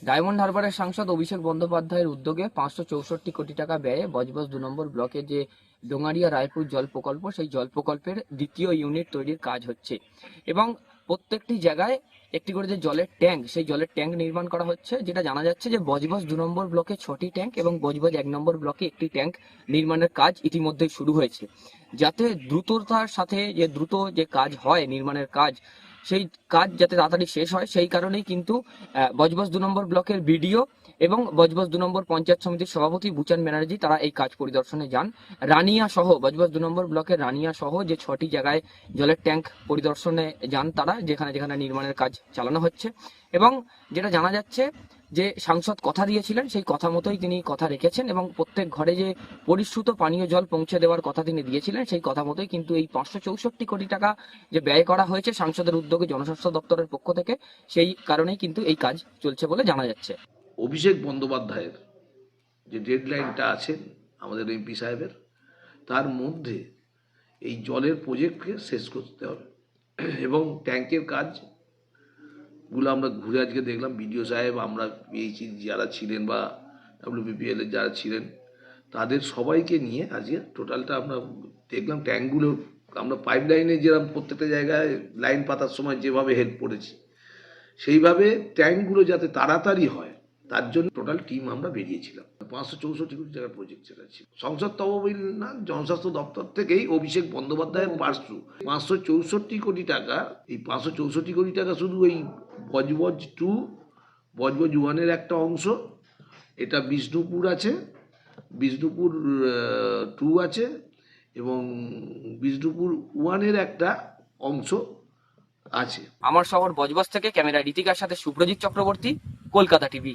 Diamond হারবারের সাংসদ অভিষেক বন্দ্যোপাধ্যায়ের উদ্যোগে 564 কোটি টাকা ব্যয়ে বজবজ 2 নম্বর ব্লকে যে ডোঙারিয়া রায়পুর জল প্রকল্প, সেই জল প্রকল্পের দ্বিতীয় ইউনিট তৈরির কাজ হচ্ছে এবং প্রত্যেকটি জায়গায় একটি করে যে জলের ট্যাঙ্ক, সেই জলের ট্যাঙ্ক নির্মাণ করা হচ্ছে। যেটা জানা যাচ্ছে যে বজবজ 2 নম্বর ব্লকে 6টি ট্যাঙ্ক এবং বজবজ 1 নম্বর ব্লকে একটি ট্যাঙ্ক নির্মাণের কাজ ইতিমধ্যেই শুরু হয়েছে, যাতে দ্রুততার সাথে দ্রুত যে কাজ হয় নির্মাণের কাজ, সেই কাজ যাতে তাড়াতাড়ি শেষ হয়, সেই কারণেই কিন্তু বজবজ 2 নম্বর ব্লকের বিডিও এবং বজবজ 2 নম্বর পঞ্চায়েত সমিতির সভাপতি বুচান ব্যানার্জি তারা এই কাজ পরিদর্শনে যান। রানিয়া সহ বজবজ 2 নম্বর ব্লকের রানিয়া সহ যে 6টি জায়গায় জলের ট্যাঙ্ক পরিদর্শনে যান তারা, যেখানে যেখানে নির্মাণের কাজ চালানো হচ্ছে। এবং যেটা জানা যাচ্ছে যে সাংসদ কথা দিয়েছিলেন, সেই কথা মতোই তিনি কথা রেখেছেন এবং প্রত্যেক ঘরে যে পরিশ্রুত পানীয় জল পৌঁছে দেওয়ার কথা তিনি দিয়েছিলেন, সেই কথা মতোই কিন্তু এই 564 কোটি টাকা যে ব্যয় করা হয়েছে সাংসদের উদ্যোগে জনস্বাস্থ্য দপ্তরের পক্ষ থেকে, সেই কারণেই কিন্তু এই কাজ চলছে বলে জানা যাচ্ছে। অভিষেক বন্দ্যোপাধ্যায়ের যে ডেডলাইনটা আছে আমাদের এমপি সাহেবের, তার মধ্যে এই জলের প্রজেক্টকে শেষ করতে হবে এবং ট্যাঙ্কের কাজগুলো আমরা ঘুরে আজকে দেখলাম, বিডিও সাহেব, আমরা পিএইচি যারা ছিলেন বা WBPL এর যারা ছিলেন তাদের সবাইকে নিয়ে আজকে টোটালটা আমরা দেখলাম। ট্যাঙ্কগুলো আমরা পাইপ লাইনে যেরকম প্রত্যেকটা জায়গায় লাইন পাতার সময় যেভাবে হেল্প করেছি, সেইভাবে ট্যাঙ্কগুলো যাতে তাড়াতাড়ি হয় তার জন্য টোটাল টিম আমরা বেরিয়েছিলাম। 564 কোটি টাকার প্রজেক্ট সেটা ছিল। সংসদ তহবিল না, জনস্বাস্থ্য দপ্তর থেকেই অভিষেক বন্দ্যোপাধ্যায়ের পার্শ্ব 564 কোটি টাকা। এই 564 কোটি টাকা শুধু এই বজবজ 2, বজবজ 1-এর একটা অংশ, এটা বিষ্ণুপুর আছে, বিষ্ণুপুর 2 আছে এবং বিষ্ণুপুর 1-এর একটা অংশ আছে। আমার শহর বজবজ থেকে ক্যামেরা ঋতিকার সাথে সুপ্রজিৎ চক্রবর্তী, কলকাতা টিভি।